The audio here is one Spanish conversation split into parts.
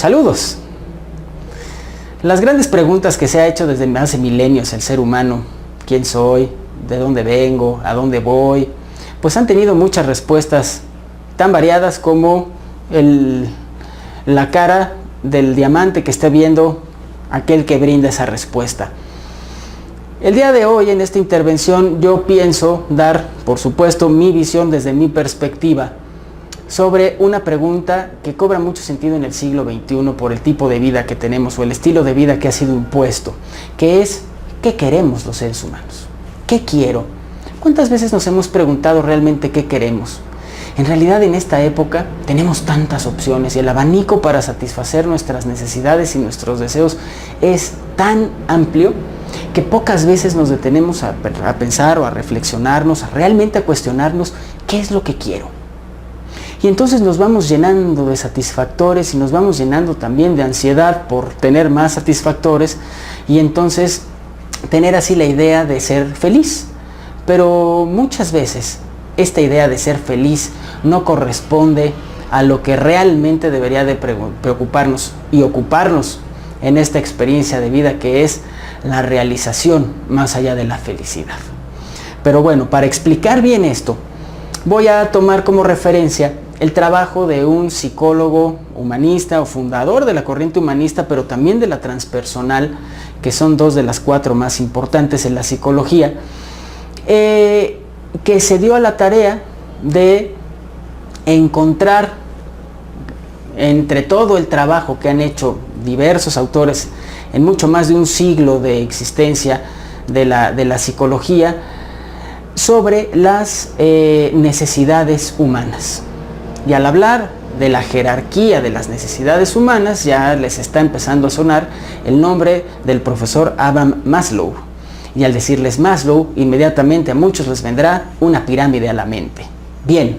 Saludos. Las grandes preguntas que se ha hecho desde hace milenios el ser humano, ¿quién soy? ¿De dónde vengo? ¿A dónde voy? Pues han tenido muchas respuestas tan variadas como la cara del diamante que está viendo aquel que brinda esa respuesta. El día de hoy, en esta intervención, yo pienso dar, por supuesto, mi visión desde mi perspectiva sobre una pregunta que cobra mucho sentido en el siglo XXI por el tipo de vida que tenemos o el estilo de vida que ha sido impuesto, que es, ¿qué queremos los seres humanos? ¿Qué quiero? ¿Cuántas veces nos hemos preguntado realmente qué queremos? En realidad, en esta época tenemos tantas opciones y el abanico para satisfacer nuestras necesidades y nuestros deseos es tan amplio que pocas veces nos detenemos a pensar o a reflexionarnos, realmente a cuestionarnos qué es lo que quiero. Y entonces nos vamos llenando de satisfactores y nos vamos llenando también de ansiedad por tener más satisfactores y entonces tener así la idea de ser feliz. Pero muchas veces esta idea de ser feliz no corresponde a lo que realmente debería de preocuparnos y ocuparnos en esta experiencia de vida, que es la realización más allá de la felicidad. Pero bueno, para explicar bien esto, voy a tomar como referencia el trabajo de un psicólogo humanista o fundador de la corriente humanista, pero también de la transpersonal, que son dos de las cuatro más importantes en la psicología, que se dio a la tarea de encontrar entre todo el trabajo que han hecho diversos autores en mucho más de un siglo de existencia de la psicología sobre las necesidades humanas. Y al hablar de la jerarquía de las necesidades humanas, ya les está empezando a sonar el nombre del profesor Abraham Maslow. Y al decirles Maslow, inmediatamente a muchos les vendrá una pirámide a la mente. Bien,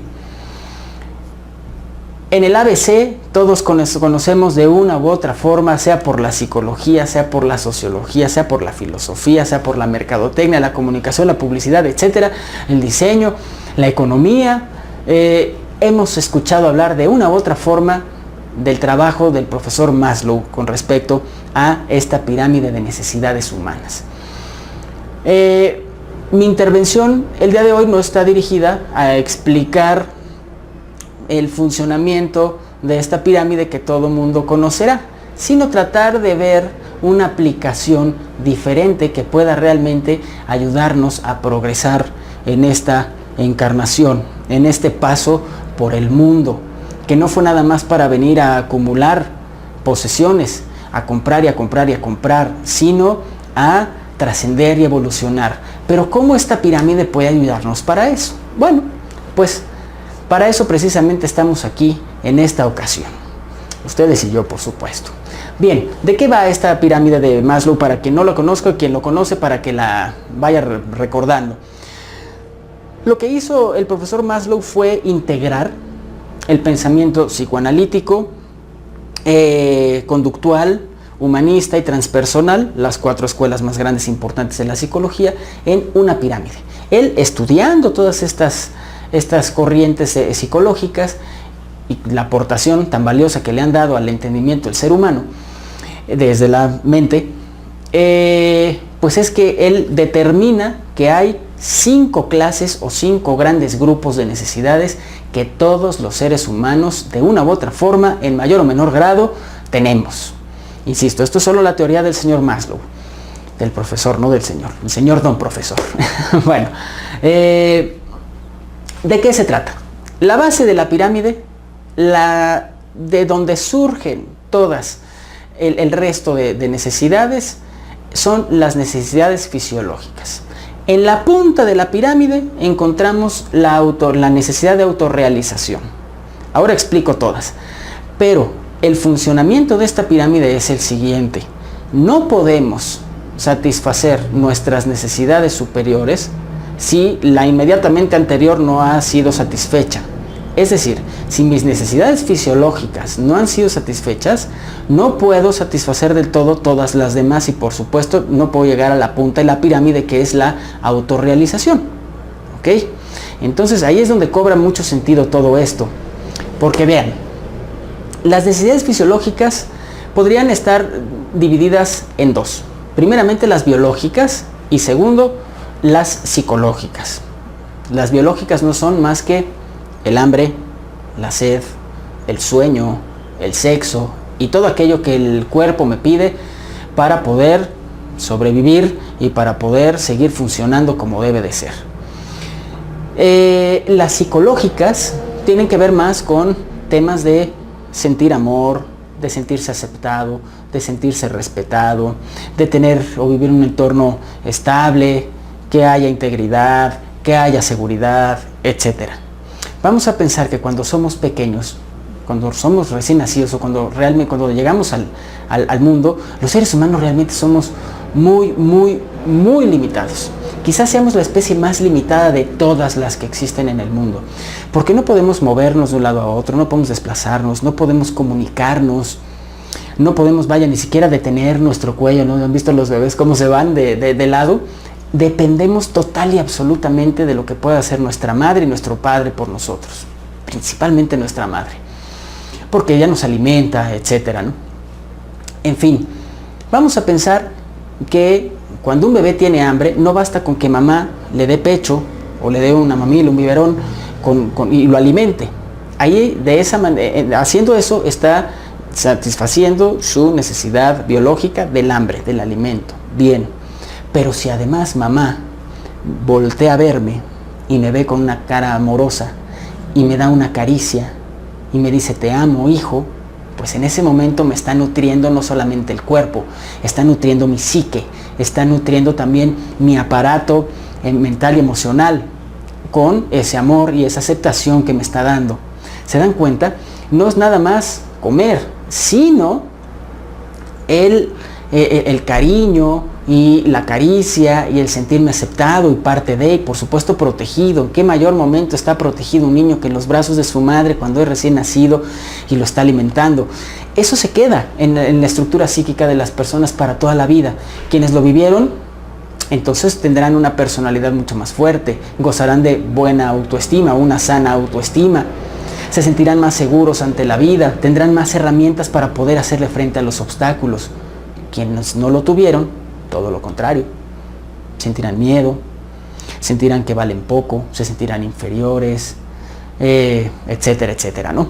en el ABC todos conocemos de una u otra forma, sea por la psicología, sea por la sociología, sea por la filosofía, sea por la mercadotecnia, la comunicación, la publicidad, etcétera, el diseño, la economía, hemos escuchado hablar de una u otra forma del trabajo del profesor Maslow con respecto a esta pirámide de necesidades humanas. Mi intervención el día de hoy no está dirigida a explicar el funcionamiento de esta pirámide que todo mundo conocerá, sino tratar de ver una aplicación diferente que pueda realmente ayudarnos a progresar en esta encarnación, en este paso por el mundo, que no fue nada más para venir a acumular posesiones, a comprar y a comprar y a comprar, sino a trascender y evolucionar. Pero ¿cómo esta pirámide puede ayudarnos para eso? Bueno, pues para eso precisamente estamos aquí en esta ocasión. Ustedes y yo, por supuesto. Bien, ¿de qué va esta pirámide de Maslow? Para quien no lo conozca, quien lo conoce, para que la vaya recordando. Lo que hizo el profesor Maslow fue integrar el pensamiento psicoanalítico, conductual, humanista y transpersonal, las cuatro escuelas más grandes e importantes de la psicología, en una pirámide. Él, estudiando todas estas corrientes psicológicas y la aportación tan valiosa que le han dado al entendimiento del ser humano desde la mente, pues es que él determina que hay 5 clases o 5 grandes grupos de necesidades que todos los seres humanos, de una u otra forma, en mayor o menor grado, tenemos. Insisto, esto es solo la teoría del señor Maslow, del profesor, no del señor, el señor don profesor. Bueno, ¿de qué se trata? La base de la pirámide, de donde surgen todas el resto de necesidades, son las necesidades fisiológicas. En la punta de la pirámide encontramos la necesidad de autorrealización. Ahora explico todas, pero el funcionamiento de esta pirámide es el siguiente. No podemos satisfacer nuestras necesidades superiores si la inmediatamente anterior no ha sido satisfecha. Es decir, si mis necesidades fisiológicas no han sido satisfechas, no puedo satisfacer del todo todas las demás y por supuesto no puedo llegar a la punta de la pirámide, que es la autorrealización. ¿Ok? Entonces ahí es donde cobra mucho sentido todo esto. Porque vean, Las necesidades fisiológicas podrían estar divididas en dos. Primeramente las biológicas y segundo las psicológicas. Las biológicas no son más que el hambre, la sed, el sueño, el sexo y todo aquello que el cuerpo me pide para poder sobrevivir y para poder seguir funcionando como debe de ser. Las psicológicas tienen que ver más con temas de sentir amor, de sentirse aceptado, de sentirse respetado, de tener o vivir en un entorno estable, que haya integridad, que haya seguridad, etc. Vamos a pensar que cuando somos pequeños, cuando somos recién nacidos o cuando llegamos al mundo, los seres humanos realmente somos muy limitados. Quizás seamos la especie más limitada de todas las que existen en el mundo, porque no podemos movernos de un lado a otro, no podemos desplazarnos, no podemos comunicarnos, no podemos, ni siquiera detener nuestro cuello, ¿no? ¿Han visto los bebés cómo se van de lado? Dependemos total y absolutamente de lo que pueda hacer nuestra madre y nuestro padre por nosotros, principalmente nuestra madre, porque ella nos alimenta, etcétera, ¿no? En fin, vamos a pensar que cuando un bebé tiene hambre, no basta con que mamá le dé pecho o le dé una mamila, un biberón y lo alimente. Ahí, haciendo eso, está satisfaciendo su necesidad biológica del hambre, del alimento. Bien, pero si además mamá voltea a verme y me ve con una cara amorosa y me da una caricia y me dice te amo, hijo, pues en ese momento me está nutriendo no solamente el cuerpo, está nutriendo mi psique, está nutriendo también mi aparato mental y emocional con ese amor y esa aceptación que me está dando. ¿Se dan cuenta? No es nada más comer, sino el cariño y la caricia y el sentirme aceptado y parte de, y por supuesto protegido. ¿En qué mayor momento está protegido un niño que en los brazos de su madre cuando es recién nacido y lo está alimentando? Eso se queda en la estructura psíquica de las personas para toda la vida. Quienes lo vivieron, entonces tendrán una personalidad mucho más fuerte, gozarán de buena autoestima, una sana autoestima, se sentirán más seguros ante la vida, tendrán más herramientas para poder hacerle frente a los obstáculos. Quienes no lo tuvieron, todo lo contrario, sentirán miedo, sentirán que valen poco, se sentirán inferiores, etcétera, etcétera, ¿no?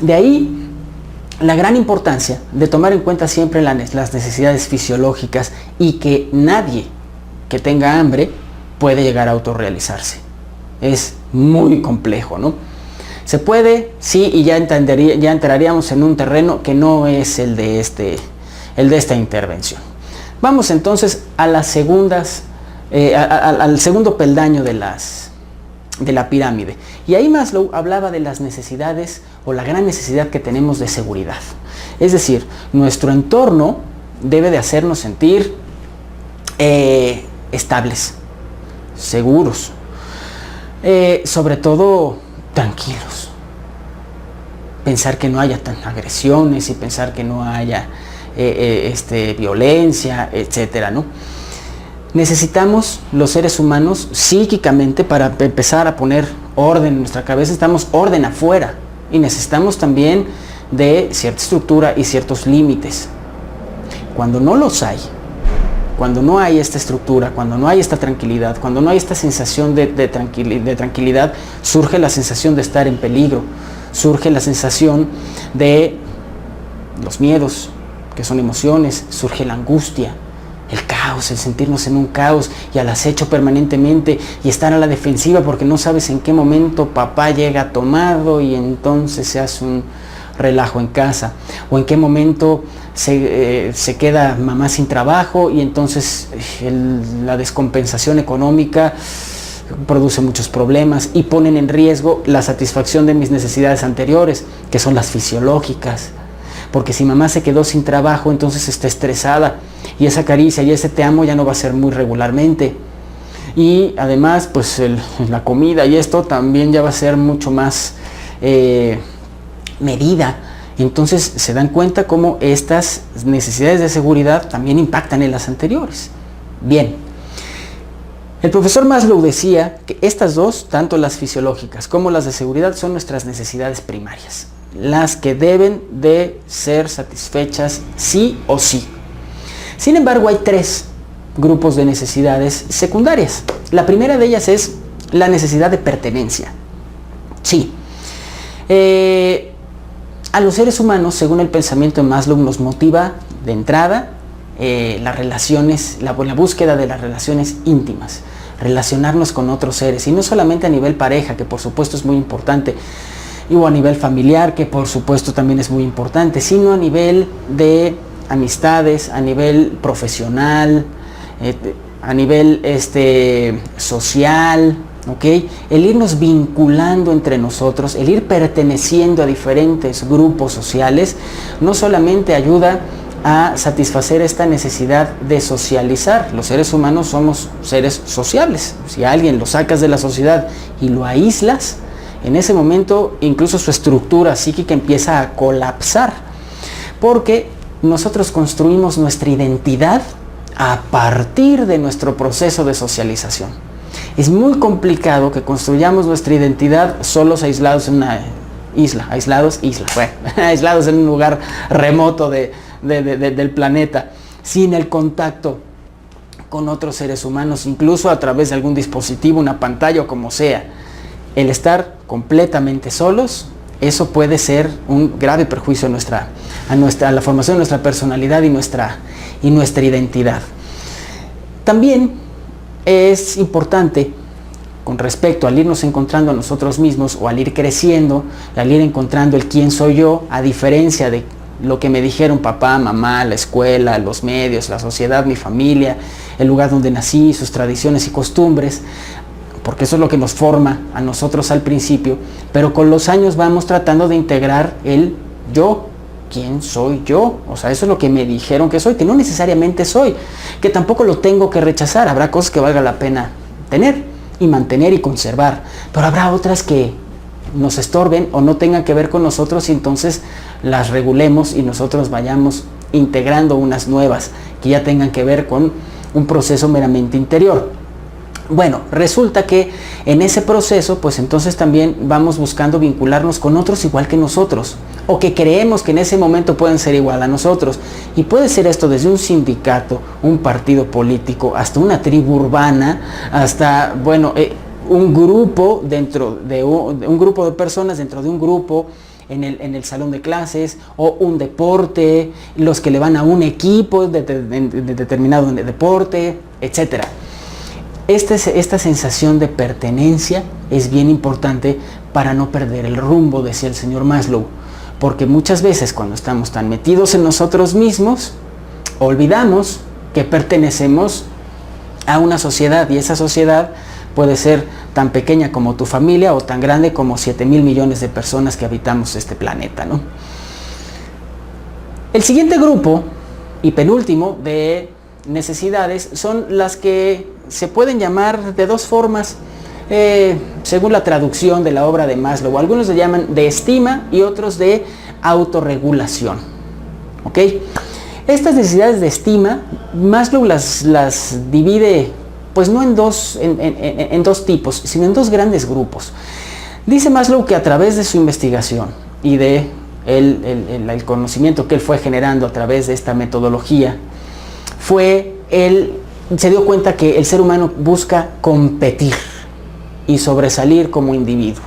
De ahí la gran importancia de tomar en cuenta siempre las necesidades fisiológicas y que nadie que tenga hambre puede llegar a autorrealizarse. Es muy complejo, ¿no? Se puede, sí, y ya entraríamos en un terreno que no es el de esta intervención. Vamos entonces a las segundas, al segundo peldaño de la pirámide. Y ahí Maslow hablaba de las necesidades o la gran necesidad que tenemos de seguridad. Es decir, nuestro entorno debe de hacernos sentir estables, seguros, sobre todo tranquilos. Pensar que no haya tantas agresiones y pensar que no haya violencia, etcétera, ¿no? Necesitamos los seres humanos psíquicamente para empezar a poner orden en nuestra cabeza, necesitamos orden afuera y necesitamos también de cierta estructura y ciertos límites. Cuando no los hay, cuando no hay esta estructura, cuando no hay esta tranquilidad, cuando no hay esta sensación de tranquilidad, surge la sensación de estar en peligro, surge la sensación de los miedos, que son emociones, surge la angustia, el caos, el sentirnos en un caos y al acecho permanentemente y estar a la defensiva porque no sabes en qué momento papá llega tomado y entonces se hace un relajo en casa, o en qué momento se queda mamá sin trabajo y entonces la descompensación económica produce muchos problemas y ponen en riesgo la satisfacción de mis necesidades anteriores, que son las fisiológicas. Porque si mamá se quedó sin trabajo, entonces está estresada y esa caricia y ese te amo ya no va a ser muy regularmente. Y además, pues la comida y esto también ya va a ser mucho más medida. Entonces se dan cuenta cómo estas necesidades de seguridad también impactan en las anteriores. Bien, el profesor Maslow decía que estas dos, tanto las fisiológicas como las de seguridad, son nuestras necesidades primarias. las que deben de ser satisfechas sí o sí. Sin embargo, hay 3 grupos de necesidades secundarias. La primera de ellas es la necesidad de pertenencia. Sí. A los seres humanos, según el pensamiento de Maslow, nos motiva de entrada las relaciones, la búsqueda de las relaciones íntimas, relacionarnos con otros seres, y no solamente a nivel pareja, que por supuesto es muy importante, o a nivel familiar, que por supuesto también es muy importante, sino a nivel de amistades, a nivel profesional, a nivel social, ¿okay? El irnos vinculando entre nosotros, el ir perteneciendo a diferentes grupos sociales, no solamente ayuda a satisfacer esta necesidad de socializar. Los seres humanos somos seres sociables. Si a alguien lo sacas de la sociedad y lo aíslas, en ese momento incluso su estructura psíquica empieza a colapsar, porque nosotros construimos nuestra identidad a partir de nuestro proceso de socialización. Es muy complicado que construyamos nuestra identidad solos, aislados en una isla, aislados en un lugar remoto del planeta, sin el contacto con otros seres humanos, incluso a través de algún dispositivo, una pantalla o como sea. El estar completamente solos, eso puede ser un grave perjuicio a la formación de nuestra personalidad y nuestra identidad. También es importante, con respecto al irnos encontrando a nosotros mismos, o al ir creciendo, al ir encontrando el quién soy yo, a diferencia de lo que me dijeron papá, mamá, la escuela, los medios, la sociedad, mi familia, el lugar donde nací, sus tradiciones y costumbres, porque eso es lo que nos forma a nosotros al principio, pero con los años vamos tratando de integrar el yo. ¿Quién soy yo? O sea, eso es lo que me dijeron que soy, que no necesariamente soy, que tampoco lo tengo que rechazar. Habrá cosas que valga la pena tener y mantener y conservar, pero habrá otras que nos estorben o no tengan que ver con nosotros, y entonces las regulemos y nosotros vayamos integrando unas nuevas que ya tengan que ver con un proceso meramente interior. Bueno, resulta que en ese proceso, pues entonces también vamos buscando vincularnos con otros igual que nosotros, o que creemos que en ese momento pueden ser igual a nosotros. Y puede ser esto desde un sindicato, un partido político, hasta una tribu urbana, hasta, un grupo dentro de un grupo de personas dentro de un grupo, en el salón de clases, o un deporte, los que le van a un equipo de determinado deporte, etcétera. Esta sensación de pertenencia es bien importante para no perder el rumbo, decía el señor Maslow, porque muchas veces cuando estamos tan metidos en nosotros mismos, olvidamos que pertenecemos a una sociedad, y esa sociedad puede ser tan pequeña como tu familia o tan grande como 7,000 millones de personas que habitamos este planeta, ¿no? El siguiente grupo y penúltimo de necesidades son las que se pueden llamar de 2 formas, según la traducción de la obra de Maslow. Algunos le llaman de estima y otros de autorregulación. ¿Ok? Estas necesidades de estima, Maslow las divide, pues no en dos tipos, sino en 2 grandes grupos. Dice Maslow que a través de su investigación y de el conocimiento que él fue generando a través de esta metodología, se dio cuenta que el ser humano busca competir y sobresalir como individuo.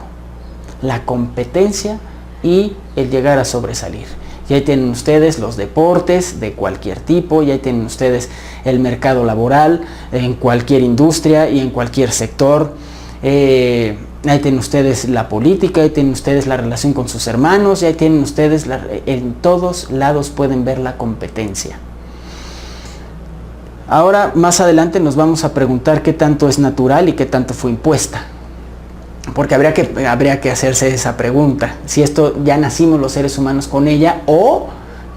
La competencia y el llegar a sobresalir. Y ahí tienen ustedes los deportes de cualquier tipo, y ahí tienen ustedes el mercado laboral en cualquier industria y en cualquier sector. Ahí tienen ustedes la política, ahí tienen ustedes la relación con sus hermanos, y ahí tienen ustedes, en todos lados pueden ver la competencia. Ahora, más adelante nos vamos a preguntar qué tanto es natural y qué tanto fue impuesta. Porque habría que hacerse esa pregunta. Si esto ya nacimos los seres humanos con ella, o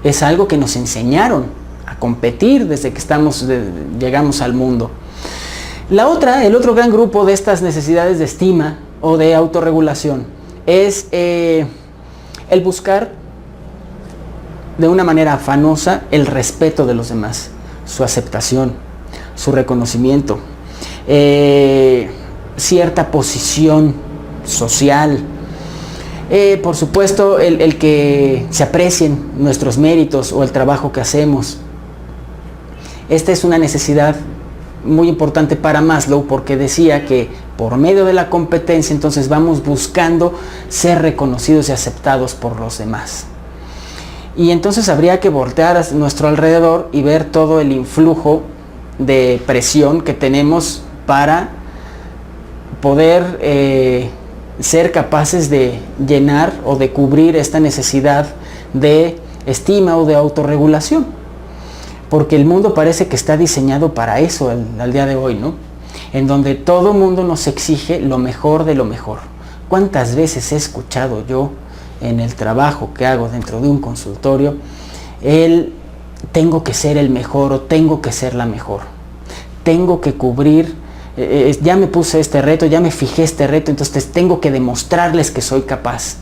es algo que nos enseñaron a competir desde que llegamos al mundo. El otro gran grupo de estas necesidades de estima o de autorregulación es el buscar de una manera afanosa el respeto de los demás, su aceptación, su reconocimiento, cierta posición social, Por supuesto, el que se aprecien nuestros méritos o el trabajo que hacemos. Esta es una necesidad muy importante para Maslow, porque decía que por medio de la competencia entonces vamos buscando ser reconocidos y aceptados por los demás. Y entonces habría que voltear a nuestro alrededor y ver todo el influjo de presión que tenemos para poder ser capaces de llenar o de cubrir esta necesidad de estima o de autorregulación. Porque el mundo parece que está diseñado para eso al día de hoy, ¿no? En donde todo mundo nos exige lo mejor de lo mejor. ¿Cuántas veces he escuchado yo en el trabajo que hago dentro de un consultorio tengo que ser el mejor o tengo que ser la mejor? Tengo que cubrir, ya me puse este reto, ya me fijé este reto, entonces tengo que demostrarles que soy capaz.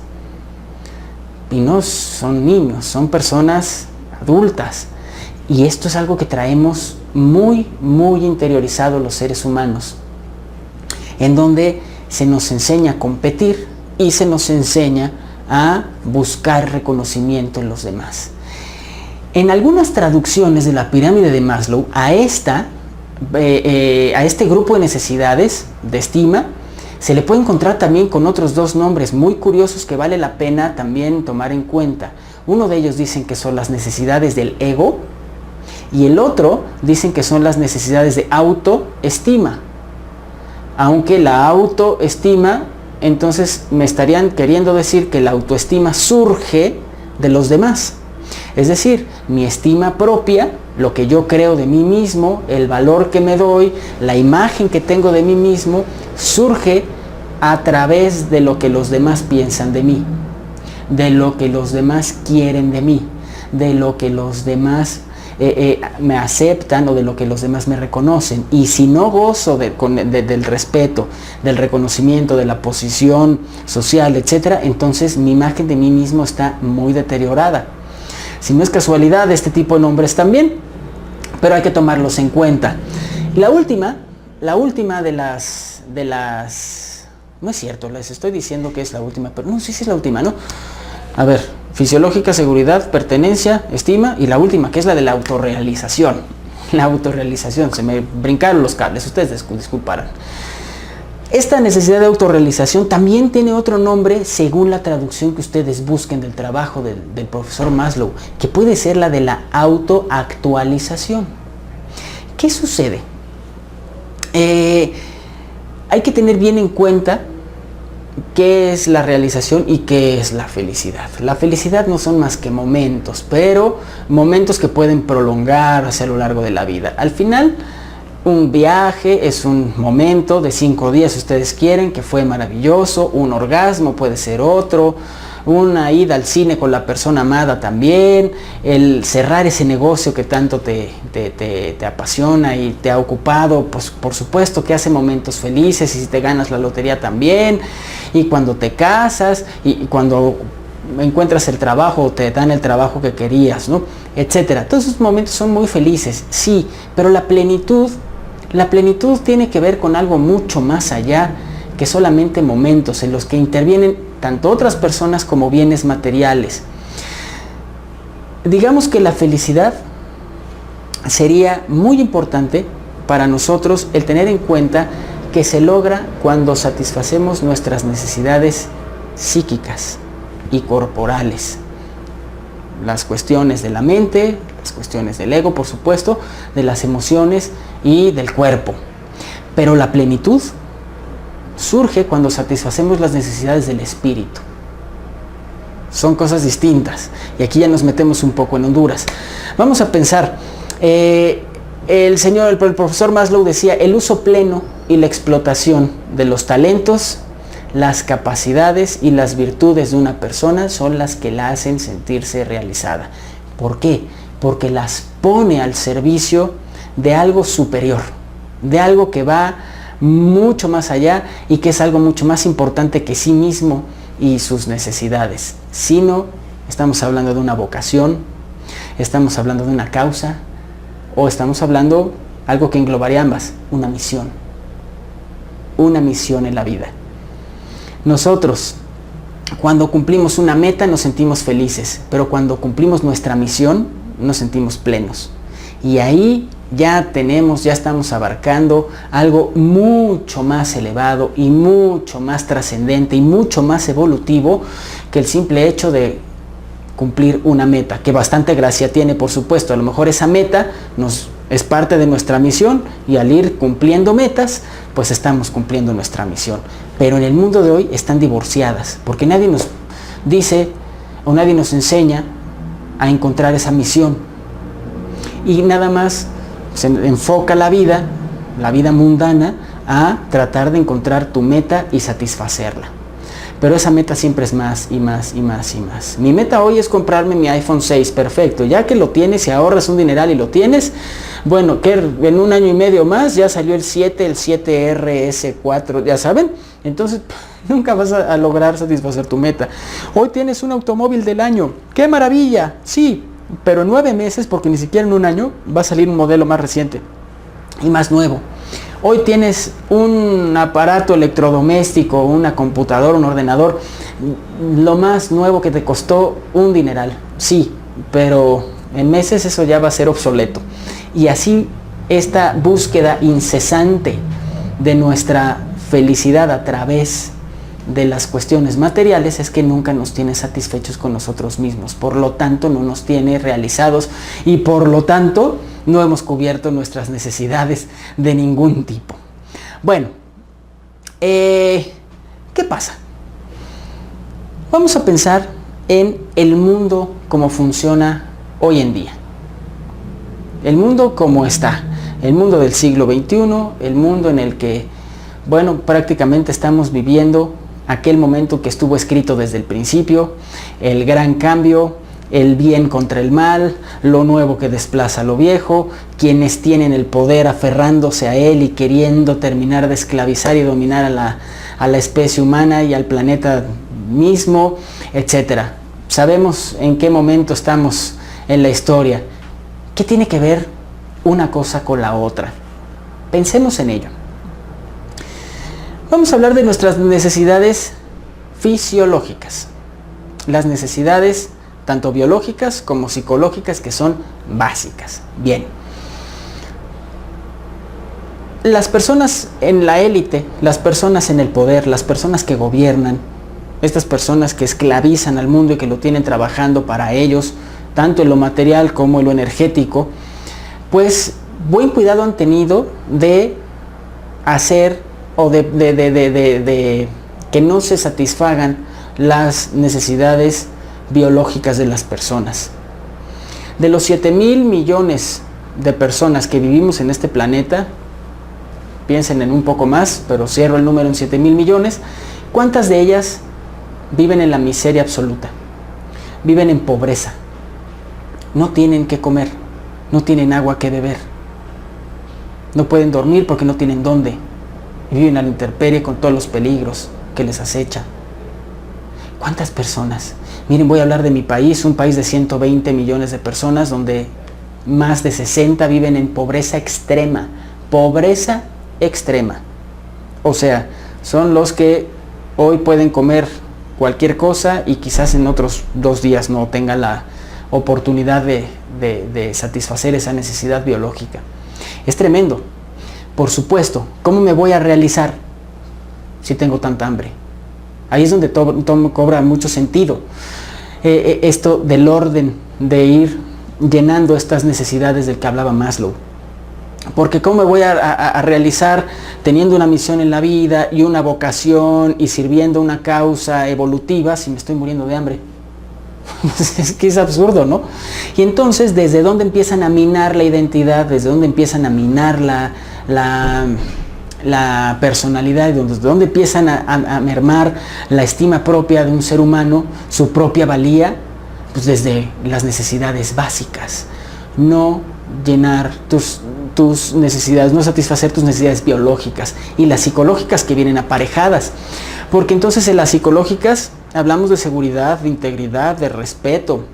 Y no son niños, son personas adultas. Y esto es algo que traemos muy interiorizado los seres humanos, en donde se nos enseña a competir y se nos enseña a buscar reconocimiento en los demás. En algunas traducciones de la pirámide de Maslow, a este grupo de necesidades de estima, se le puede encontrar también con otros dos nombres muy curiosos que vale la pena también tomar en cuenta. Uno de ellos dicen que son las necesidades del ego, y el otro dicen que son las necesidades de autoestima. Aunque la autoestima, entonces me estarían queriendo decir que la autoestima surge de los demás. Es decir, mi estima propia, lo que yo creo de mí mismo, el valor que me doy, la imagen que tengo de mí mismo, surge a través de lo que los demás piensan de mí, de lo que los demás quieren de mí, de lo que los demás me aceptan o de lo que los demás me reconocen. Y si no gozo del respeto, del reconocimiento, de la posición social, etc., entonces mi imagen de mí mismo está muy deteriorada. Si no es casualidad, este tipo de nombres también, pero hay que tomarlos en cuenta. La última de las no es cierto, les estoy diciendo que es la última, pero no sé si es la última, ¿no? A ver, fisiológica, seguridad, pertenencia, estima, y la última, que es la de la autorrealización. La autorrealización, se me brincaron los cables, ustedes disculparán. Esta necesidad de autorrealización también tiene otro nombre según la traducción que ustedes busquen del trabajo del profesor Maslow, que puede ser la de la autoactualización. ¿Qué sucede? Hay que tener bien en cuenta qué es la realización y qué es la felicidad. La felicidad no son más que momentos, pero momentos que pueden prolongarse a lo largo de la vida. Al final, un viaje es un momento de 5 días, si ustedes quieren, que fue maravilloso. Un orgasmo puede ser otro. Una ida al cine con la persona amada también. El cerrar ese negocio que tanto te apasiona y te ha ocupado, pues por supuesto que hace momentos felices. Y si te ganas la lotería también. Y cuando te casas y cuando encuentras el trabajo o te dan el trabajo que querías, ¿no? Etcétera. Todos esos momentos son muy felices, sí, pero la plenitud tiene que ver con algo mucho más allá que solamente momentos en los que intervienen tanto otras personas como bienes materiales. Digamos que la felicidad sería muy importante para nosotros el tener en cuenta que se logra cuando satisfacemos nuestras necesidades psíquicas y corporales. Las cuestiones de la mente, las cuestiones del ego, por supuesto, de las emociones y del cuerpo. Pero la plenitud surge cuando satisfacemos las necesidades del espíritu. Son cosas distintas. Y aquí ya nos metemos un poco en Honduras. Vamos a pensar, el profesor Maslow decía, el uso pleno y la explotación de los talentos, las capacidades y las virtudes de una persona son las que la hacen sentirse realizada. ¿Por qué? Porque las pone al servicio de algo superior, de algo que va mucho más allá y que es algo mucho más importante que sí mismo y sus necesidades. Si no, estamos hablando de una vocación, estamos hablando de una causa o estamos hablando algo que englobaría ambas, una misión en la vida. Nosotros, Cuando cumplimos una meta nos sentimos felices, pero cuando cumplimos nuestra misión nos sentimos plenos. Y ahí ya estamos abarcando algo mucho más elevado y mucho más trascendente y mucho más evolutivo que el simple hecho de cumplir una meta, que bastante gracia tiene, por supuesto. A lo mejor esa meta es parte de nuestra misión y al ir cumpliendo metas, pues estamos cumpliendo nuestra misión. Pero en el mundo de hoy están divorciadas, porque nadie nos dice o nadie nos enseña a encontrar esa misión. Y nada más se enfoca la vida mundana, a tratar de encontrar tu meta y satisfacerla. Pero esa meta siempre es más y más y más y más. Mi meta hoy es comprarme mi iPhone 6, perfecto. Ya que lo tienes, si ahorras un dineral y lo tienes, bueno, que en un año y medio más ya salió el 7RS4, ya saben. Entonces nunca vas a lograr satisfacer tu meta. Hoy tienes un automóvil del año, ¡qué maravilla! Sí, pero en 9 meses, porque ni siquiera en un año, va a salir un modelo más reciente y más nuevo. Hoy tienes un aparato electrodoméstico, una computadora, un ordenador, lo más nuevo que te costó un dineral. Sí, pero en meses eso ya va a ser obsoleto. Y así esta búsqueda incesante de nuestra felicidad a través de las cuestiones materiales es que nunca nos tiene satisfechos con nosotros mismos. Por lo tanto, no nos tiene realizados y por lo tanto no hemos cubierto nuestras necesidades de ningún tipo. Bueno, ¿qué pasa? Vamos a pensar en el mundo como funciona hoy en día. El mundo como está. El mundo del siglo XXI, el mundo en el que, bueno, prácticamente estamos viviendo aquel momento que estuvo escrito desde el principio, el gran cambio, el bien contra el mal, lo nuevo que desplaza lo viejo, quienes tienen el poder aferrándose a él y queriendo terminar de esclavizar y dominar a la especie humana y al planeta mismo, etc. Sabemos en qué momento estamos en la historia. ¿Qué tiene que ver una cosa con la otra? Pensemos en ello. Vamos a hablar de nuestras necesidades fisiológicas, las necesidades tanto biológicas como psicológicas, que son básicas. Bien, las personas en la élite, las personas en el poder, las personas que gobiernan, estas personas que esclavizan al mundo y que lo tienen trabajando para ellos, tanto en lo material como en lo energético, pues buen cuidado han tenido de hacer o de que no se satisfagan las necesidades biológicas de las personas. De los 7,000 millones de personas que vivimos en este planeta, piensen en un poco más, pero cierro el número en 7,000 millones, ¿cuántas de ellas viven en la miseria absoluta? Viven en pobreza. No tienen qué comer, no tienen agua que beber, no pueden dormir porque no tienen dónde. Viven a la intemperie con todos los peligros que les acecha. ¿Cuántas personas? Miren, voy a hablar de mi país, un país de 120 millones de personas donde más de 60 viven en pobreza extrema. Pobreza extrema. O sea, son los que hoy pueden comer cualquier cosa y quizás en otros 2 días no tengan la oportunidad de satisfacer esa necesidad biológica. Es tremendo. Por supuesto, ¿cómo me voy a realizar si tengo tanta hambre? Ahí es donde todo cobra mucho sentido. Esto del orden de ir llenando estas necesidades del que hablaba Maslow. Porque ¿cómo me voy a realizar teniendo una misión en la vida y una vocación y sirviendo una causa evolutiva si me estoy muriendo de hambre? Es que es absurdo, ¿no? Y entonces, ¿desde dónde empiezan a minar la identidad? ¿Desde dónde empiezan a minar la personalidad? ¿Desde dónde empiezan a mermar la estima propia de un ser humano, su propia valía? Pues desde las necesidades básicas. No llenar tus necesidades, no satisfacer tus necesidades biológicas y las psicológicas que vienen aparejadas. Porque entonces en las psicológicas hablamos de seguridad, de integridad, de respeto,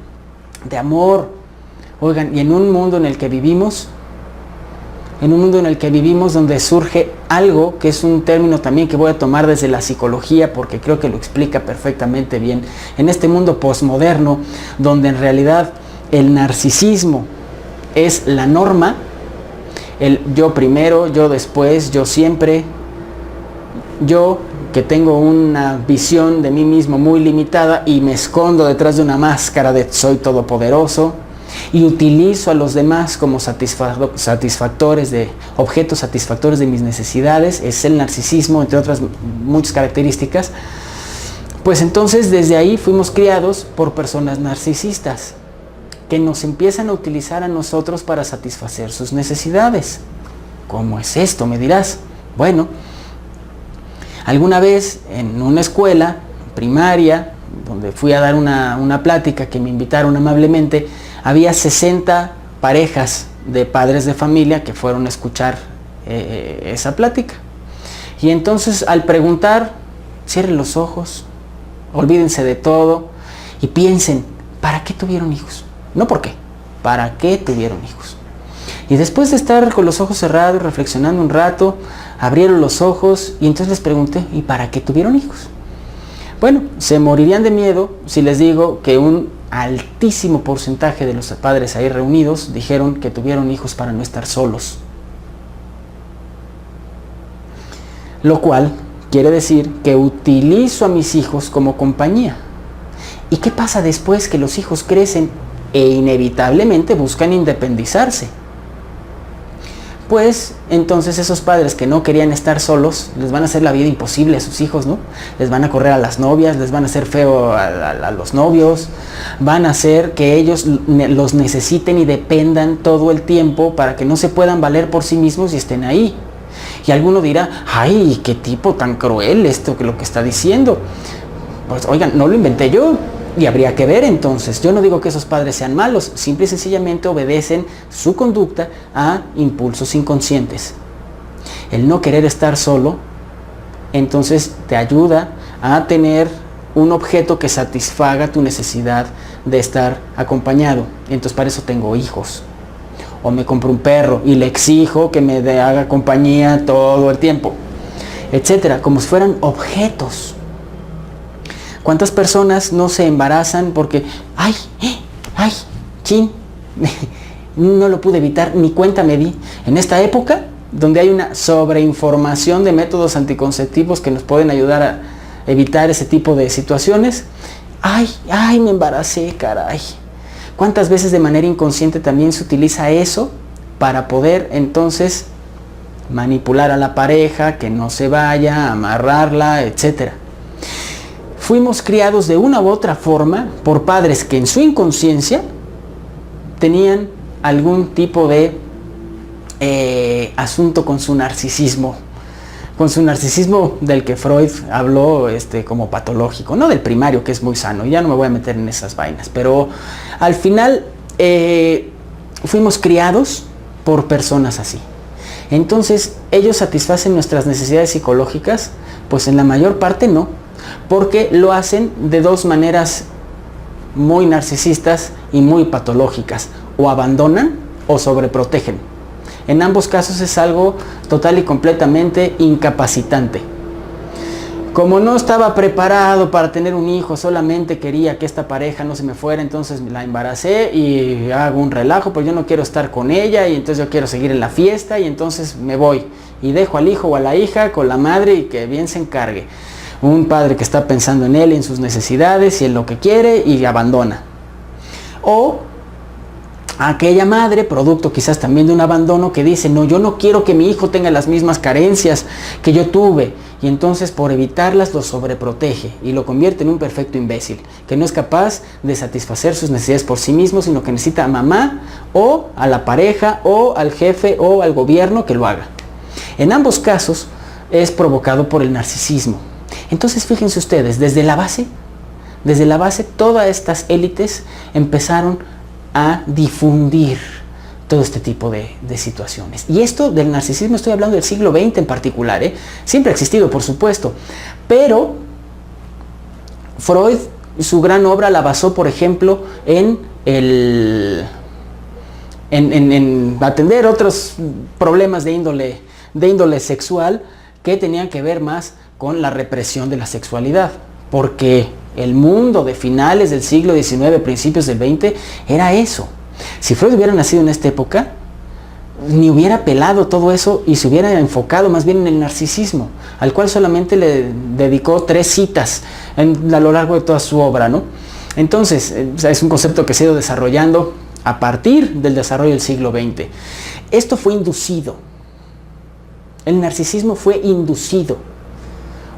de amor. Oigan, y en un mundo en el que vivimos, en un mundo en el que vivimos, donde surge algo que es un término también que voy a tomar desde la psicología porque creo que lo explica perfectamente bien. En este mundo posmoderno, donde en realidad el narcisismo es la norma, el yo primero, yo después, yo siempre, yo que tengo una visión de mí mismo muy limitada y me escondo detrás de una máscara de soy todopoderoso y utilizo a los demás como satisfactores de objetos satisfactores de mis necesidades, es el narcisismo, entre otras muchas características. Pues entonces desde ahí fuimos criados por personas narcisistas que nos empiezan a utilizar a nosotros para satisfacer sus necesidades. ¿Cómo es esto?, me dirás. Bueno, alguna vez en una escuela primaria, donde fui a dar una plática que me invitaron amablemente, había 60 parejas de padres de familia que fueron a escuchar esa plática. Y entonces al preguntar, cierren los ojos, olvídense de todo y piensen, ¿para qué tuvieron hijos? No por qué, ¿para qué tuvieron hijos? Y después de estar con los ojos cerrados, reflexionando un rato, abrieron los ojos y entonces les pregunté, ¿y para qué tuvieron hijos? Bueno, se morirían de miedo si les digo que un altísimo porcentaje de los padres ahí reunidos dijeron que tuvieron hijos para no estar solos. Lo cual quiere decir que utilizo a mis hijos como compañía. ¿Y qué pasa después que los hijos crecen e inevitablemente buscan independizarse? Pues entonces esos padres que no querían estar solos les van a hacer la vida imposible a sus hijos, ¿no? Les van a correr a las novias, les van a hacer feo a los novios, van a hacer que ellos los necesiten y dependan todo el tiempo para que no se puedan valer por sí mismos y estén ahí. Y alguno dirá, ay, qué tipo tan cruel esto que lo que está diciendo. Pues oigan, no lo inventé yo. Y habría que ver entonces, yo no digo que esos padres sean malos, simple y sencillamente obedecen su conducta a impulsos inconscientes. El no querer estar solo, entonces te ayuda a tener un objeto que satisfaga tu necesidad de estar acompañado. Entonces para eso tengo hijos. O me compro un perro y le exijo que me haga compañía todo el tiempo, etcétera, como si fueran objetos. ¿Cuántas personas no se embarazan porque, chin, no lo pude evitar, ni cuenta me di? En esta época, donde hay una sobreinformación de métodos anticonceptivos que nos pueden ayudar a evitar ese tipo de situaciones, me embaracé, caray. ¿Cuántas veces de manera inconsciente también se utiliza eso para poder entonces manipular a la pareja, que no se vaya, amarrarla, etcétera? Fuimos criados de una u otra forma por padres que en su inconsciencia tenían algún tipo de asunto con su narcisismo del que Freud habló como patológico, no del primario, que es muy sano, ya no me voy a meter en esas vainas, pero al final fuimos criados por personas así. Entonces, ¿ellos satisfacen nuestras necesidades psicológicas? Pues en la mayor parte no, porque lo hacen de dos maneras muy narcisistas y muy patológicas: o abandonan o sobreprotegen. En ambos casos es algo total y completamente incapacitante. Como no estaba preparado para tener un hijo, solamente quería que esta pareja no se me fuera, entonces la embaracé y hago un relajo, pues yo no quiero estar con ella y entonces yo quiero seguir en la fiesta y entonces me voy y dejo al hijo o a la hija con la madre y que bien se encargue. Un padre que está pensando en él, en sus necesidades y en lo que quiere y abandona. O aquella madre, producto quizás también de un abandono, que dice, no, yo no quiero que mi hijo tenga las mismas carencias que yo tuve. Y entonces por evitarlas lo sobreprotege y lo convierte en un perfecto imbécil, que no es capaz de satisfacer sus necesidades por sí mismo, sino que necesita a mamá o a la pareja o al jefe o al gobierno que lo haga. En ambos casos es provocado por el narcisismo. Entonces fíjense ustedes, desde la base todas estas élites empezaron a difundir todo este tipo de situaciones. Y esto del narcisismo estoy hablando del siglo XX en particular, siempre ha existido, por supuesto, pero Freud, su gran obra la basó, por ejemplo, en en atender otros problemas de índole sexual que tenían que ver más con la represión de la sexualidad, porque el mundo de finales del siglo XIX, principios del XX, era eso. Si Freud hubiera nacido en esta época, ni hubiera pelado todo eso y se hubiera enfocado más bien en el narcisismo, al cual solamente le dedicó 3 citas a lo largo de toda su obra, ¿no? Entonces, es un concepto que se ha ido desarrollando a partir del desarrollo del siglo XX. Esto fue inducido. El narcisismo fue inducido.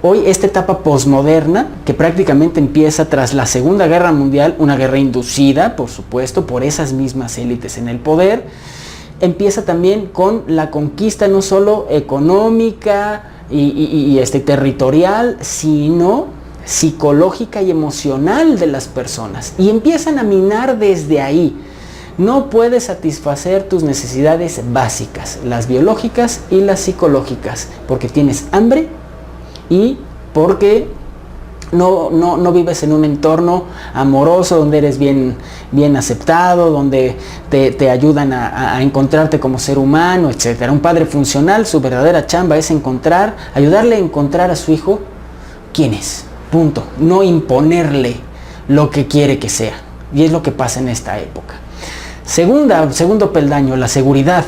Hoy esta etapa posmoderna, que prácticamente empieza tras la Segunda Guerra Mundial, una guerra inducida, por supuesto, por esas mismas élites en el poder, empieza también con la conquista no solo económica y territorial, sino psicológica y emocional de las personas. Y empiezan a minar desde ahí. No puedes satisfacer tus necesidades básicas, las biológicas y las psicológicas, porque tienes hambre y porque no vives en un entorno amoroso donde eres bien aceptado, donde te ayudan a encontrarte como ser humano, etc. Un padre funcional, su verdadera chamba es ayudarle a encontrar a su hijo quién es, punto. No imponerle lo que quiere que sea. Y es lo que pasa en esta época. Segundo peldaño, la seguridad.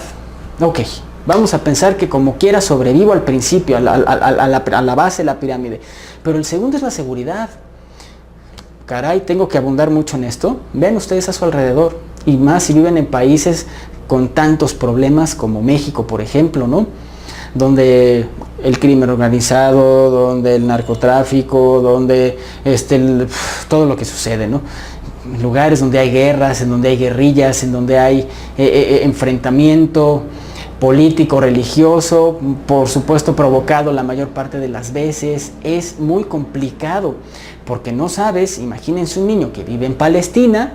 Ok, vamos a pensar que como quiera sobrevivo al principio, a la base de la pirámide. Pero el segundo es la seguridad. Caray, tengo que abundar mucho en esto. Vean ustedes a su alrededor. Y más si viven en países con tantos problemas como México, por ejemplo, ¿no? Donde el crimen organizado, donde el narcotráfico, donde todo lo que sucede, ¿no? Lugares donde hay guerras, en donde hay guerrillas, en donde hay enfrentamiento político, religioso, por supuesto provocado la mayor parte de las veces. Es muy complicado porque no sabes, imagínense un niño que vive en Palestina,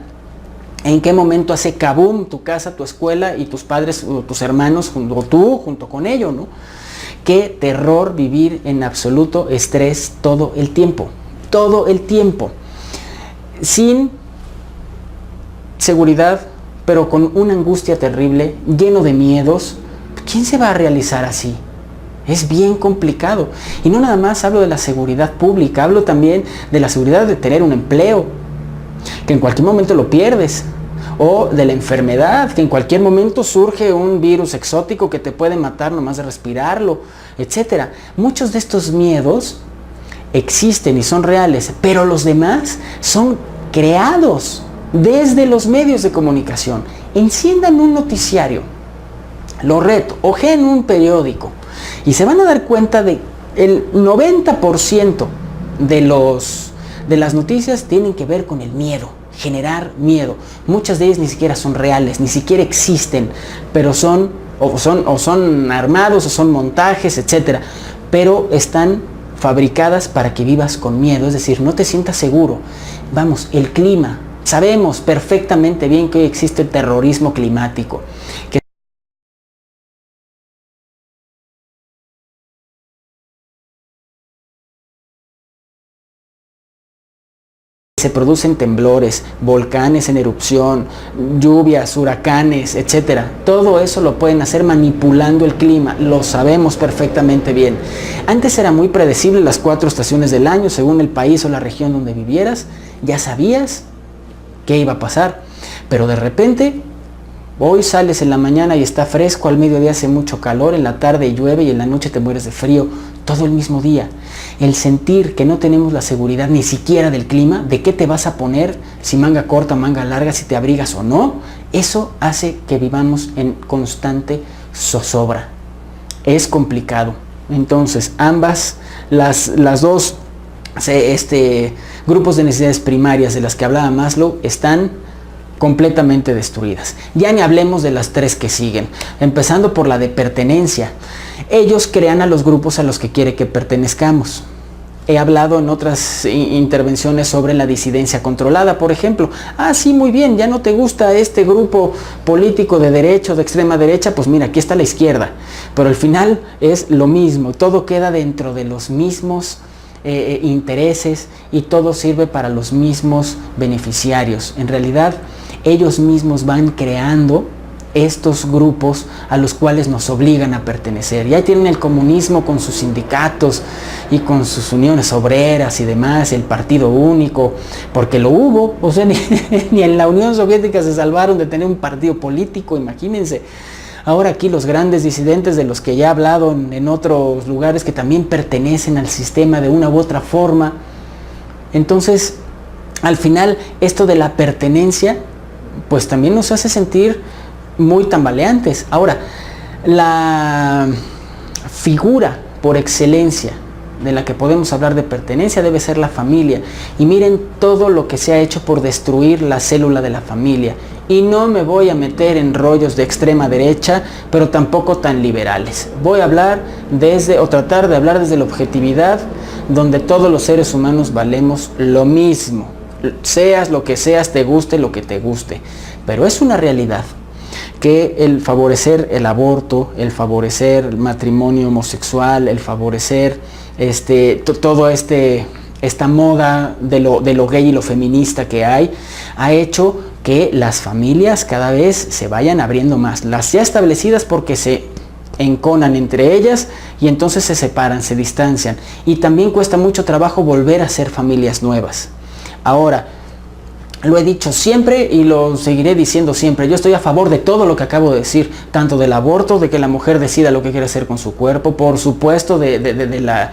en qué momento hace kaboom tu casa, tu escuela y tus padres o tus hermanos o tú junto con ello, ¿no? Qué terror vivir en absoluto estrés todo el tiempo, sin seguridad, pero con una angustia terrible, lleno de miedos. ¿Quién se va a realizar así? Es bien complicado. Y no nada más hablo de la seguridad pública, hablo también de la seguridad de tener un empleo, que en cualquier momento lo pierdes, o de la enfermedad, que en cualquier momento surge un virus exótico que te puede matar nomás de respirarlo, etc. Muchos de estos miedos existen y son reales, pero los demás son creados desde los medios de comunicación. Enciendan un noticiario, lo reto, ojeen un periódico y se van a dar cuenta de el 90% de las noticias tienen que ver con el miedo, generar miedo. Muchas de ellas ni siquiera son reales, ni siquiera existen, pero son armados o son montajes, etc. Pero están fabricadas para que vivas con miedo, es decir, no te sientas seguro. Vamos, el clima. Sabemos perfectamente bien que hoy existe el terrorismo climático, que se producen temblores, volcanes en erupción, lluvias, huracanes, etc. Todo eso lo pueden hacer manipulando el clima, lo sabemos perfectamente bien. Antes era muy predecible las 4 estaciones del año, según el país o la región donde vivieras, ya sabías qué iba a pasar, pero de repente hoy sales en la mañana y está fresco, al mediodía hace mucho calor, en la tarde llueve y en la noche te mueres de frío, todo el mismo día. El sentir que no tenemos la seguridad ni siquiera del clima, de qué te vas a poner, si manga corta o manga larga, si te abrigas o no, eso hace que vivamos en constante zozobra. Es complicado. Entonces, las dos grupos de necesidades primarias de las que hablaba Maslow están completamente destruidas. Ya ni hablemos de las 3 que siguen, empezando por la de pertenencia. Ellos crean a los grupos a los que quiere que pertenezcamos. He hablado en otras intervenciones sobre la disidencia controlada, por ejemplo. Sí, muy bien, ya no te gusta este grupo político de derecha o de extrema derecha, pues mira, aquí está la izquierda. Pero al final es lo mismo, todo queda dentro de los mismos intereses y todo sirve para los mismos beneficiarios. En realidad, ellos mismos van creando estos grupos a los cuales nos obligan a pertenecer. Ya tienen el comunismo con sus sindicatos y con sus uniones obreras y demás, el partido único, porque lo hubo, o sea, ni en la Unión Soviética se salvaron de tener un partido político, imagínense. Ahora aquí los grandes disidentes de los que ya he hablado en otros lugares que también pertenecen al sistema de una u otra forma. Entonces, al final, esto de la pertenencia, pues también nos hace sentir muy tambaleantes. Ahora, la figura por excelencia de la que podemos hablar de pertenencia debe ser la familia. Y miren todo lo que se ha hecho por destruir la célula de la familia. Y no me voy a meter en rollos de extrema derecha, pero tampoco tan liberales. Voy a hablar tratar de hablar desde la objetividad, donde todos los seres humanos valemos lo mismo. Seas lo que seas, te guste lo que te guste. Pero es una realidad que el favorecer el aborto, el favorecer el matrimonio homosexual, el favorecer esta moda de lo gay y lo feminista que hay, ha hecho que las familias cada vez se vayan abriendo más. Las ya establecidas porque se enconan entre ellas y entonces se separan, se distancian. Y también cuesta mucho trabajo volver a ser familias nuevas. Ahora, lo he dicho siempre y lo seguiré diciendo siempre. Yo estoy a favor de todo lo que acabo de decir, tanto del aborto, de que la mujer decida lo que quiere hacer con su cuerpo, por supuesto de la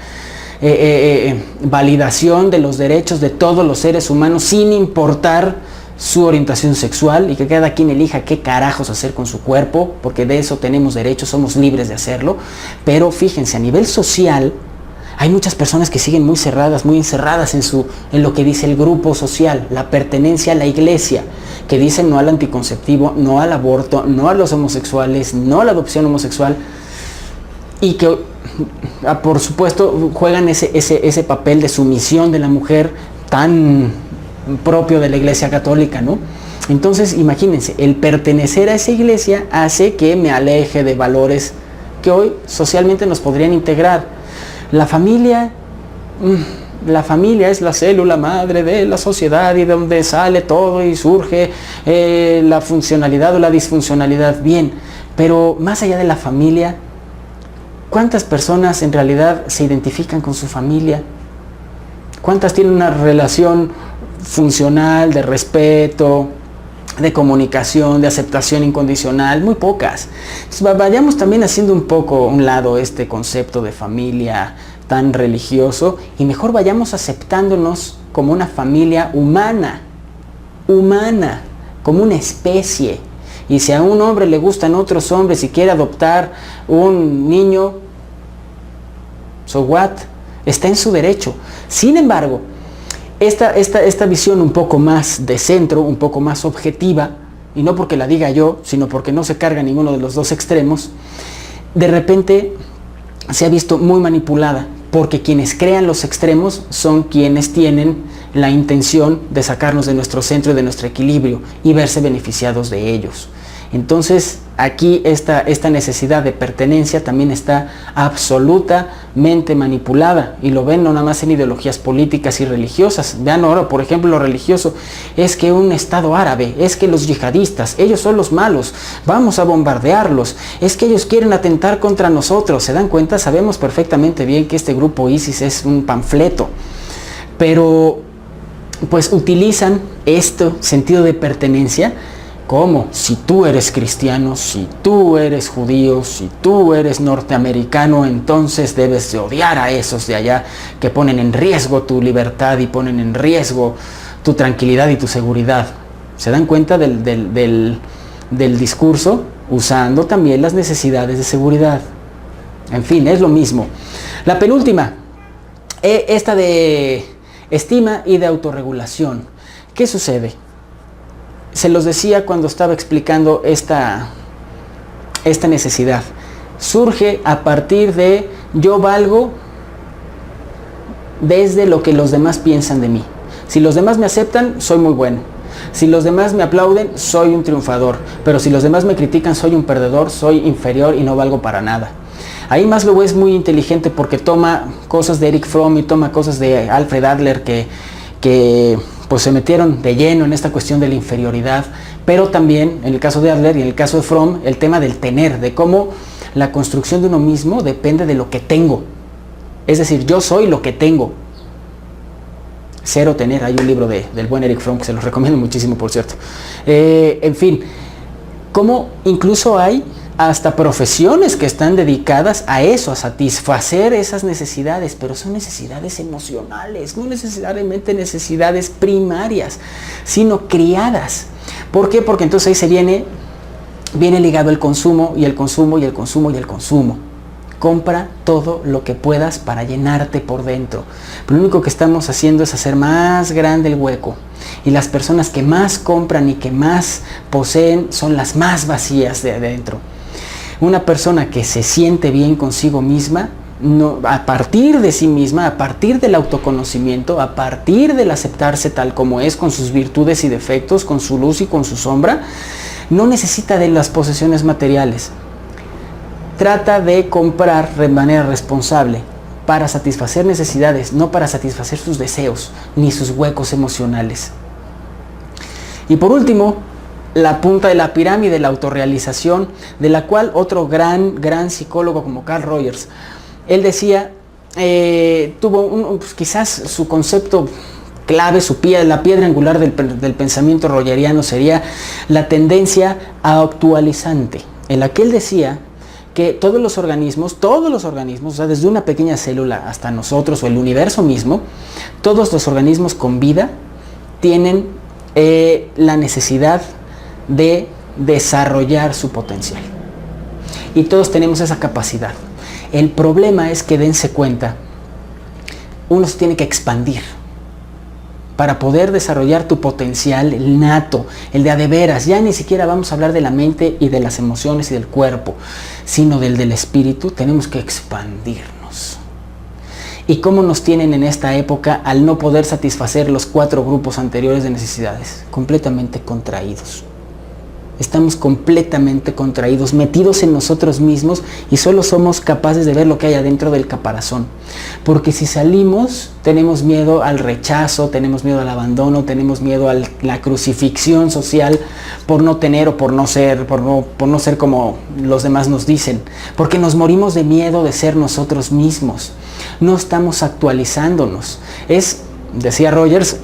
validación de los derechos de todos los seres humanos sin importar su orientación sexual y que cada quien elija qué carajos hacer con su cuerpo, porque de eso tenemos derechos, somos libres de hacerlo. Pero fíjense, a nivel social, hay muchas personas que siguen muy cerradas, muy encerradas en lo que dice el grupo social, la pertenencia a la iglesia, que dicen no al anticonceptivo, no al aborto, no a los homosexuales, no a la adopción homosexual, y que, por supuesto, juegan ese papel de sumisión de la mujer tan propio de la Iglesia Católica, ¿no? Entonces, imagínense, el pertenecer a esa iglesia hace que me aleje de valores que hoy socialmente nos podrían integrar. La familia es la célula madre de la sociedad y de donde sale todo y surge la funcionalidad o la disfuncionalidad. Bien, pero más allá de la familia, ¿cuántas personas en realidad se identifican con su familia? ¿Cuántas tienen una relación funcional, de respeto, de comunicación, de aceptación incondicional? Muy pocas. Entonces, vayamos también haciendo un poco a un lado este concepto de familia tan religioso y mejor vayamos aceptándonos como una familia humana, como una especie. Y si a un hombre le gustan otros hombres y quiere adoptar un niño, so what? Está en su derecho. Sin embargo, esta visión un poco más de centro, un poco más objetiva, y no porque la diga yo, sino porque no se carga ninguno de los dos extremos, de repente se ha visto muy manipulada, porque quienes crean los extremos son quienes tienen la intención de sacarnos de nuestro centro y de nuestro equilibrio y verse beneficiados de ellos. Entonces, aquí esta necesidad de pertenencia también está absolutamente manipulada, y lo ven no nada más en ideologías políticas y religiosas. Vean ahora, por ejemplo, lo religioso es que un Estado árabe, es que los yihadistas, ellos son los malos, vamos a bombardearlos, es que ellos quieren atentar contra nosotros. ¿Se dan cuenta? Sabemos perfectamente bien que este grupo ISIS es un panfleto, pero pues utilizan este sentido de pertenencia como si tú eres cristiano, si tú eres judío, si tú eres norteamericano, entonces debes de odiar a esos de allá que ponen en riesgo tu libertad y ponen en riesgo tu tranquilidad y tu seguridad. ¿Se dan cuenta del discurso? Usando también las necesidades de seguridad. En fin, es lo mismo. La penúltima, esta de estima y de autorregulación. ¿Qué sucede? Se los decía cuando estaba explicando esta necesidad. Surge a partir de yo valgo desde lo que los demás piensan de mí. Si los demás me aceptan, soy muy bueno. Si los demás me aplauden, soy un triunfador. Pero si los demás me critican, soy un perdedor, soy inferior y no valgo para nada. Ahí Maslow es muy inteligente porque toma cosas de Eric Fromm y toma cosas de Alfred Adler que pues se metieron de lleno en esta cuestión de la inferioridad, Pero también, en el caso de Adler y en el caso de Fromm, el tema del tener, de cómo la construcción de uno mismo depende de lo que tengo. Es decir, yo soy lo que tengo. Cero tener. Hay un libro del buen Eric Fromm que se los recomiendo muchísimo, por cierto. En fin, cómo incluso hay hasta profesiones que están dedicadas a eso, a satisfacer esas necesidades, pero son necesidades emocionales, no necesariamente necesidades primarias, sino criadas. ¿Por qué? Porque entonces ahí se viene ligado el consumo y el consumo y el consumo y el consumo. Compra todo lo que puedas para llenarte por dentro. Pero lo único que estamos haciendo es hacer más grande el hueco. Y las personas que más compran y que más poseen son las más vacías de adentro. Una persona que se siente bien consigo misma, a partir de sí misma, a partir del autoconocimiento, a partir del aceptarse tal como es, con sus virtudes y defectos, con su luz y con su sombra, no necesita de las posesiones materiales. Trata de comprar de manera responsable para satisfacer necesidades, no para satisfacer sus deseos ni sus huecos emocionales. Y por último, la punta de la pirámide, la autorrealización, de la cual otro gran psicólogo como Carl Rogers, él decía, tuvo pues quizás su concepto clave, la piedra angular del pensamiento rogeriano sería la tendencia actualizante, en la que él decía que todos los organismos, o sea, desde una pequeña célula hasta nosotros o el universo mismo, todos los organismos con vida tienen la necesidad de desarrollar su potencial. Y todos tenemos esa capacidad. El problema es que dense cuenta, uno se tiene que expandir para poder desarrollar tu potencial nato, el de a de veras. Ya ni siquiera vamos a hablar de la mente y de las emociones y del cuerpo, sino del espíritu. Tenemos que expandirnos. ¿Y cómo nos tienen en esta época al no poder satisfacer los 4 grupos anteriores de necesidades? Completamente contraídos. Estamos completamente contraídos, metidos en nosotros mismos y solo somos capaces de ver lo que hay adentro del caparazón. Porque si salimos, tenemos miedo al rechazo, tenemos miedo al abandono, tenemos miedo a la crucifixión social por no tener o por no ser como los demás nos dicen. Porque nos morimos de miedo de ser nosotros mismos. No estamos actualizándonos. Decía Rogers,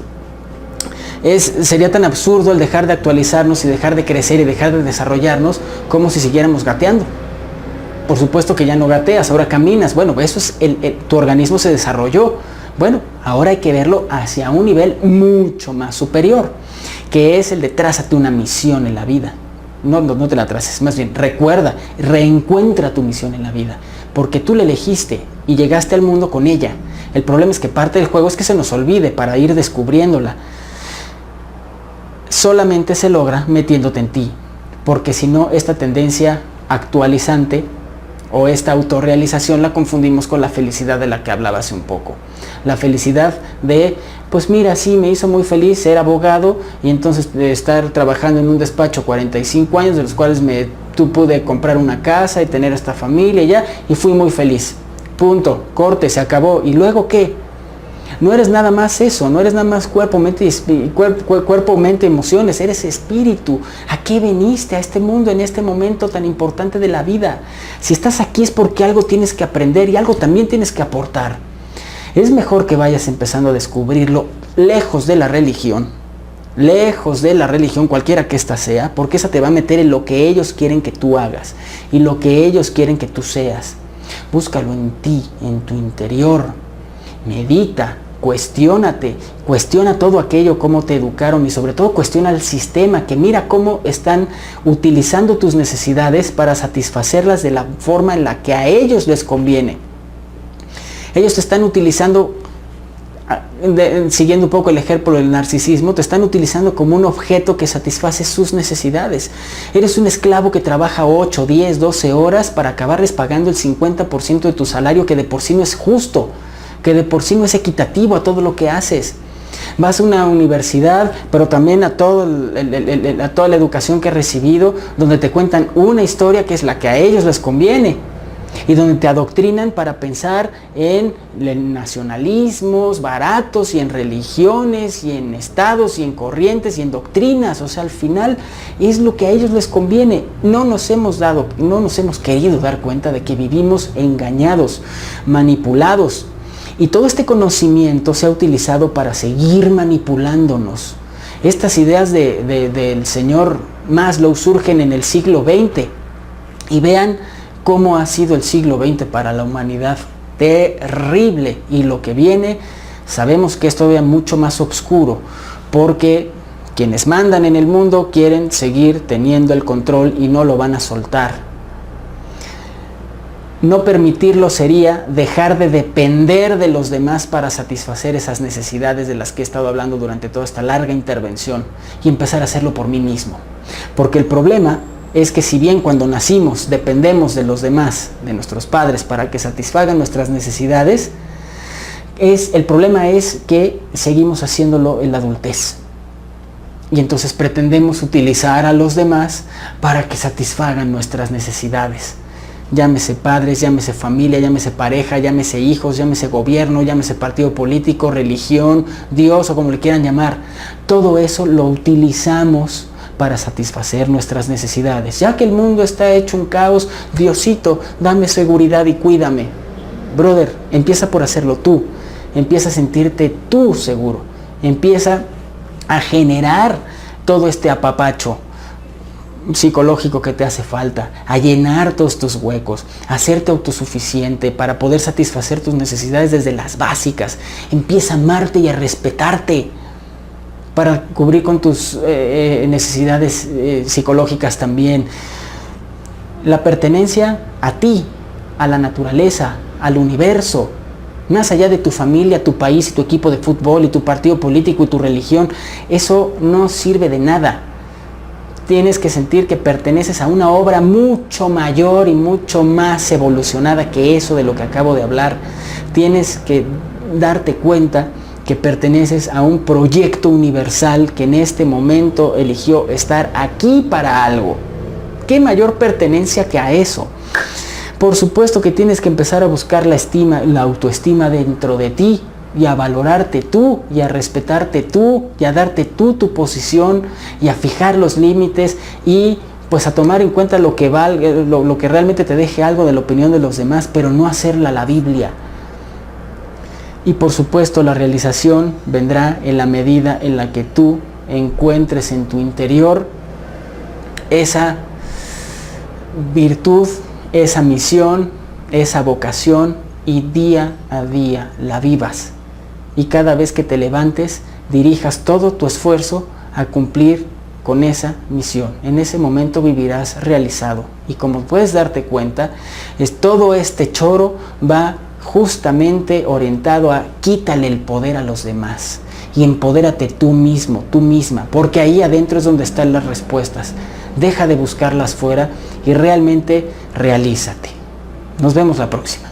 sería tan absurdo el dejar de actualizarnos y dejar de crecer y dejar de desarrollarnos como si siguiéramos gateando. Por supuesto que ya no gateas, ahora caminas. Bueno, eso es tu organismo se desarrolló. Bueno, ahora hay que verlo hacia un nivel mucho más superior, que es el de trázate una misión en la vida. No te la traces, más bien reencuentra tu misión en la vida, porque tú la elegiste y llegaste al mundo con ella. El problema es que parte del juego es que se nos olvide para ir descubriéndola. Solamente se logra metiéndote en ti, porque si no, esta tendencia actualizante o esta autorrealización la confundimos con la felicidad de la que hablaba hace un poco. La felicidad de, pues mira, sí, me hizo muy feliz ser abogado y entonces de estar trabajando en un despacho 45 años, de los cuales pude comprar una casa y tener esta familia y fui muy feliz. Punto, corte, se acabó. ¿Y luego qué? No eres nada más eso, no eres nada más cuerpo, mente, emociones, eres espíritu. ¿A qué viniste a este mundo en este momento tan importante de la vida? Si estás aquí es porque algo tienes que aprender y algo también tienes que aportar. Es mejor que vayas empezando a descubrirlo lejos de la religión, cualquiera que ésta sea, porque esa te va a meter en lo que ellos quieren que tú hagas y lo que ellos quieren que tú seas. Búscalo en ti, en tu interior. Medita, cuestiónate, cuestiona todo aquello, cómo te educaron y sobre todo cuestiona el sistema, que mira cómo están utilizando tus necesidades para satisfacerlas de la forma en la que a ellos les conviene. Ellos te están utilizando, siguiendo un poco el ejemplo del narcisismo, te están utilizando como un objeto que satisface sus necesidades. Eres un esclavo que trabaja 8, 10, 12 horas para acabarles pagando el 50% de tu salario, que de por sí no es justo, que de por sí no es equitativo a todo lo que haces. Vas a una universidad, pero también a toda la educación que has recibido, donde te cuentan una historia que es la que a ellos les conviene. y donde te adoctrinan para pensar en nacionalismos baratos y en religiones y en estados y en corrientes y en doctrinas. O sea, al final es lo que a ellos les conviene. No nos hemos querido dar cuenta de que vivimos engañados, manipulados, y todo este conocimiento se ha utilizado para seguir manipulándonos. Estas ideas del señor Maslow surgen en el siglo XX, y vean cómo ha sido el siglo XX para la humanidad. Terrible. Y lo que viene, sabemos que es todavía mucho más oscuro, porque quienes mandan en el mundo quieren seguir teniendo el control y no lo van a soltar. No permitirlo sería dejar de depender de los demás para satisfacer esas necesidades de las que he estado hablando durante toda esta larga intervención, y empezar a hacerlo por mí mismo. Porque el problema es que si bien cuando nacimos dependemos de los demás, de nuestros padres, para que satisfagan nuestras necesidades, el problema es que seguimos haciéndolo en la adultez. Y entonces pretendemos utilizar a los demás para que satisfagan nuestras necesidades. Llámese padres, llámese familia, llámese pareja, llámese hijos, llámese gobierno, llámese partido político, religión, Dios o como le quieran llamar. Todo eso lo utilizamos para satisfacer nuestras necesidades. Ya que el mundo está hecho un caos, Diosito, dame seguridad y cuídame. Brother, empieza por hacerlo tú. Empieza a sentirte tú seguro. Empieza a generar todo este apapacho psicológico que te hace falta, a llenar todos tus huecos, a hacerte autosuficiente para poder satisfacer tus necesidades desde las básicas. Empieza a amarte y a respetarte para cubrir con tus necesidades psicológicas también. La pertenencia a ti, a la naturaleza, al universo, más allá de tu familia, tu país y tu equipo de fútbol y tu partido político y tu religión, eso no sirve de nada. Tienes que sentir que perteneces a una obra mucho mayor y mucho más evolucionada que eso de lo que acabo de hablar. Tienes que darte cuenta que perteneces a un proyecto universal que en este momento eligió estar aquí para algo. ¿Qué mayor pertenencia que a eso? Por supuesto que tienes que empezar a buscar la autoestima dentro de ti, y a valorarte tú, y a respetarte tú, y a darte tú tu posición, y a fijar los límites, y pues a tomar en cuenta lo que realmente te deje algo de la opinión de los demás, pero no hacerla la Biblia. Y por supuesto la realización vendrá en la medida en la que tú encuentres en tu interior esa virtud, esa misión, esa vocación, y día a día la vivas. Y cada vez que te levantes, dirijas todo tu esfuerzo a cumplir con esa misión. En ese momento vivirás realizado. Y como puedes darte cuenta, todo este choro va justamente orientado a quítale el poder a los demás y empodérate tú mismo, tú misma, porque ahí adentro es donde están las respuestas. Deja de buscarlas fuera y realmente realízate. Nos vemos la próxima.